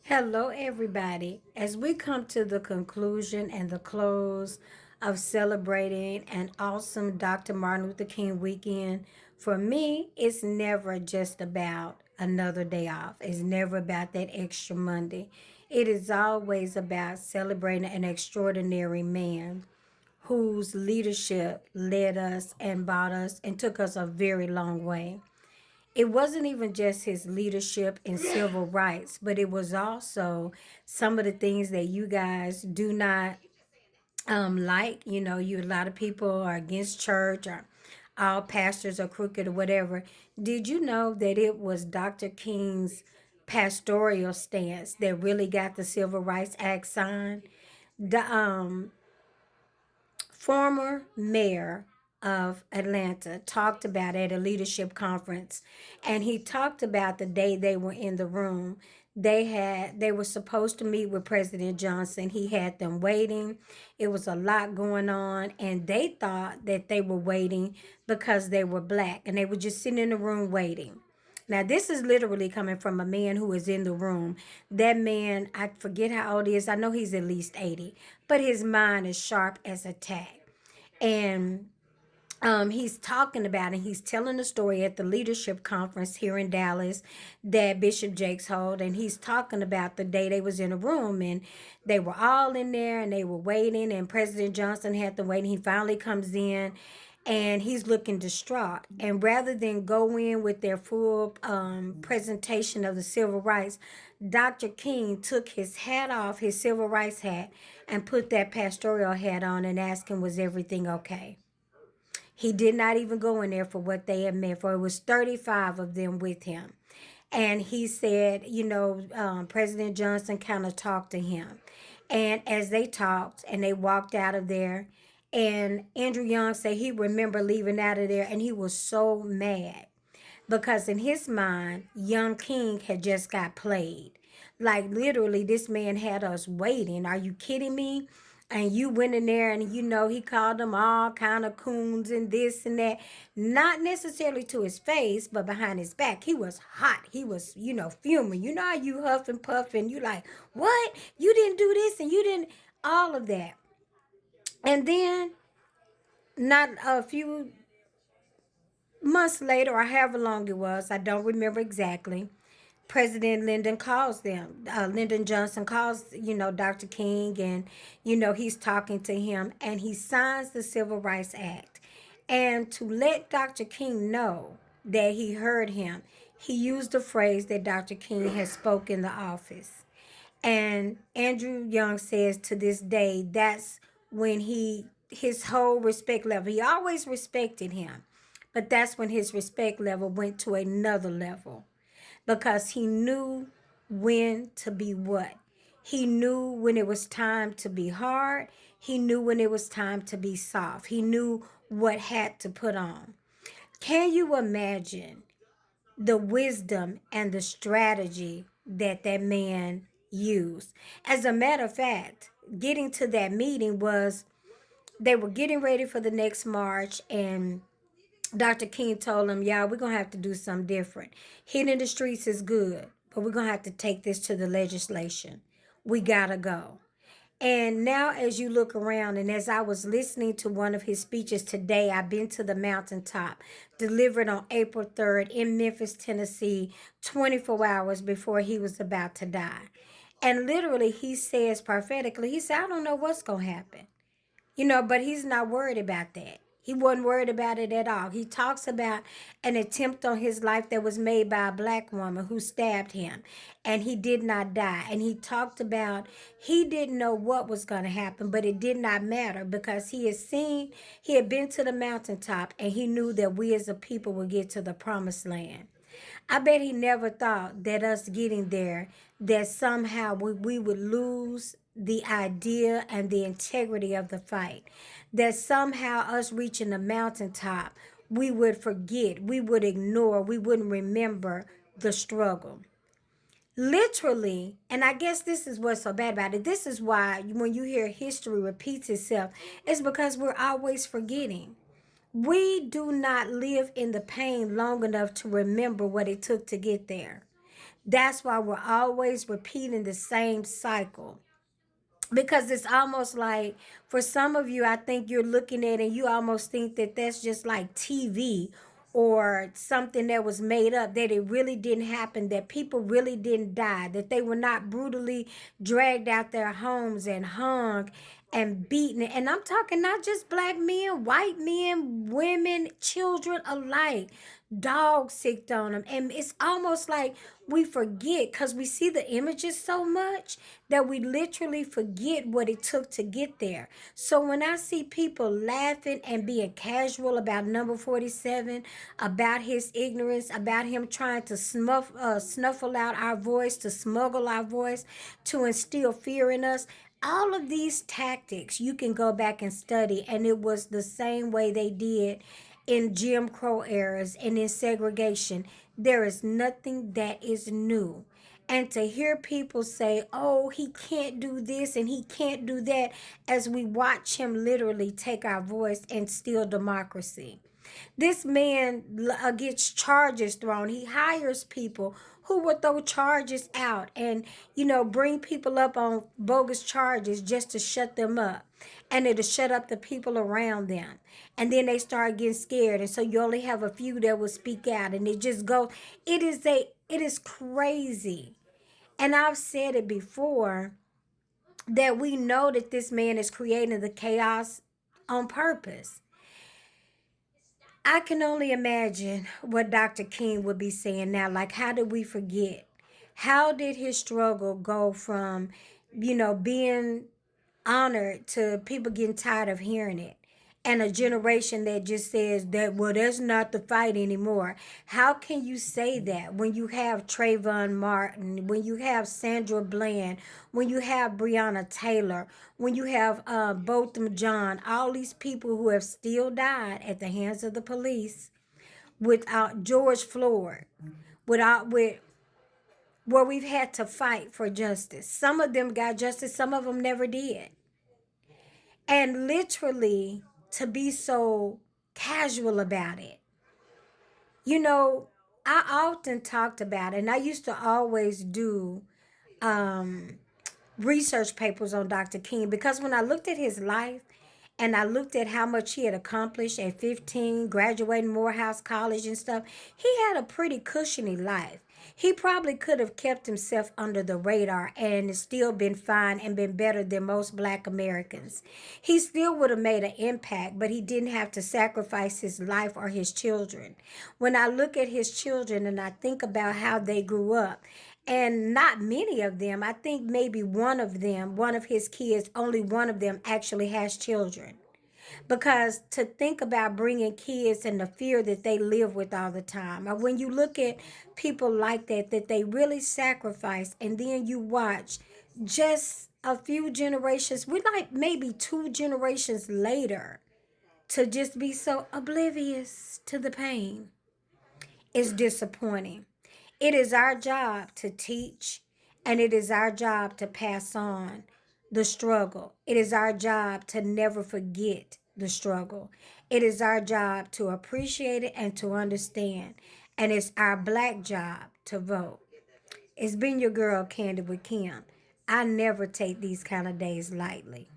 Hello, everybody. As we come to the conclusion and the close of celebrating an awesome Dr. Martin Luther King weekend, for me, it's never just about another day off. It's never about that extra Monday. It is always about celebrating an extraordinary man whose leadership led us and brought us and took us a very long way. It wasn't even just his leadership in civil rights, but it was also some of the things that you guys do not like. You a lot of people are against church or all pastors are crooked or whatever. Did you know that it was Dr. King's pastoral stance that really got the Civil Rights Act signed? The former mayor of Atlanta talked about at a leadership conference, and he talked about the day they were in the room. They were supposed to meet with President Johnson. He had them waiting. It was a lot going on, and they thought that they were waiting because they were black, and they were just sitting in the room waiting. Now, this is literally coming from a man who is in the room. That man, I forget how old he is. I know he's at least 80, but his mind is sharp as a tack. And he's talking about and he's telling the story at the leadership conference here in Dallas that Bishop Jakes held, and he's talking about the day they was in a room and they were all in there and they were waiting, and President Johnson had to wait. He finally comes in and he's looking distraught, and rather than go in with their full presentation of the civil rights, Dr. King took his hat off, his civil rights hat, and put that pastoral hat on and asked him, was everything okay? He did not even go in there for what they had meant for. It was 35 of them with him. And he said, President Johnson kind of talked to him. And as they talked and they walked out of there, and Andrew Young said he remembered leaving out of there and he was so mad because in his mind, young King had just got played. Like literally, this man had us waiting. Are you kidding me? And you went in there and he called them all kind of coons and this and that. Not necessarily to his face, but behind his back. He was hot. He was, fuming. You know how you huff and puff and you like, what? You didn't do this and you didn't all of that. And then not a few months later or however long it was, I don't remember exactly. President Lyndon calls them. Lyndon Johnson calls, Dr. King, and, he's talking to him, and he signs the Civil Rights Act. And to let Dr. King know that he heard him, he used the phrase that Dr. King has spoken in the office. And Andrew Young says to this day, that's when his whole respect level, he always respected him, but that's when his respect level went to another level because he knew when to be what. He knew when it was time to be hard. He knew when it was time to be soft. He knew what hat to put on. Can you imagine the wisdom and the strategy that that man used? As a matter of fact, getting to that meeting was they were getting ready for the next march, and Dr. King told them, y'all, we're going to have to do something different. Hitting the streets is good, but we're going to have to take this to the legislation. We got to go. And now, as you look around, and as I was listening to one of his speeches today, I've been to the mountaintop, delivered on April 3rd in Memphis, Tennessee, 24 hours before he was about to die. And literally, he says prophetically, he said, I don't know what's going to happen. But he's not worried about that. He wasn't worried about it at all. He talks about an attempt on his life that was made by a black woman who stabbed him, and he did not die. And he talked about he didn't know what was going to happen, but it did not matter because he had been to the mountaintop, and he knew that we as a people would get to the promised land. I bet he never thought that us getting there, that somehow we would lose the idea and the integrity of the fight. That somehow us reaching the mountaintop, we would forget, we would ignore, we wouldn't remember the struggle. Literally, and I guess this is what's so bad about it. This is why when you hear history repeats itself, it's because we're always forgetting. We do not live in the pain long enough to remember what it took to get there. That's why we're always repeating the same cycle, because it's almost like, for some of you, I think you're looking at it and you almost think that that's just like TV or something that was made up, that it really didn't happen, that people really didn't die, that they were not brutally dragged out their homes and hung and beaten. And I'm talking not just black men, white men, women, children alike. Dogs sicked on them. And it's almost like we forget, because we see the images so much that we literally forget what it took to get there. So when I see people laughing and being casual about number 47, about his ignorance, about him trying to snuffle out our voice, to smuggle our voice, to instill fear in us, all of these tactics you can go back and study, and it was the same way they did in Jim Crow eras and in segregation. There is nothing that is new. And to hear people say, oh, he can't do this and he can't do that, as we watch him literally take our voice and steal democracy. This man gets charges thrown. He hires people who will throw charges out and, bring people up on bogus charges just to shut them up. And it'll shut up the people around them. And then they start getting scared. And so you only have a few that will speak out. And it just goes, it is crazy. And I've said it before, that we know that this man is creating the chaos on purpose. I can only imagine what Dr. King would be saying now. Like, how did we forget? How did his struggle go from, being honored to people getting tired of hearing it? And a generation that just says that, well, that's not the fight anymore. How can you say that when you have Trayvon Martin, when you have Sandra Bland, when you have Breonna Taylor, when you have Botham Jean, all these people who have still died at the hands of the police, without George Floyd, with where we've had to fight for justice. Some of them got justice, some of them never did. And literally, to be so casual about it. I often talked about it, and I used to always do research papers on Dr. King, because when I looked at his life and I looked at how much he had accomplished at 15, graduating Morehouse College and stuff, he had a pretty cushiony life. He probably could have kept himself under the radar and still been fine and been better than most black Americans. He still would have made an impact, but he didn't have to sacrifice his life or his children. When I look at his children and I think about how they grew up, and not many of them, I think maybe one of them, one of his kids, only one of them actually has children. Because to think about bringing kids and the fear that they live with all the time, or when you look at people like that they really sacrifice, and then you watch just a few generations, we're like maybe 2 generations later, to just be so oblivious to the pain, is disappointing. It is our job to teach, and it is our job to pass on the struggle. It is our job to never forget the struggle. It is our job to appreciate it and to understand. And it's our black job to vote. It's been your girl, Candy with Kim. I never take these kind of days lightly.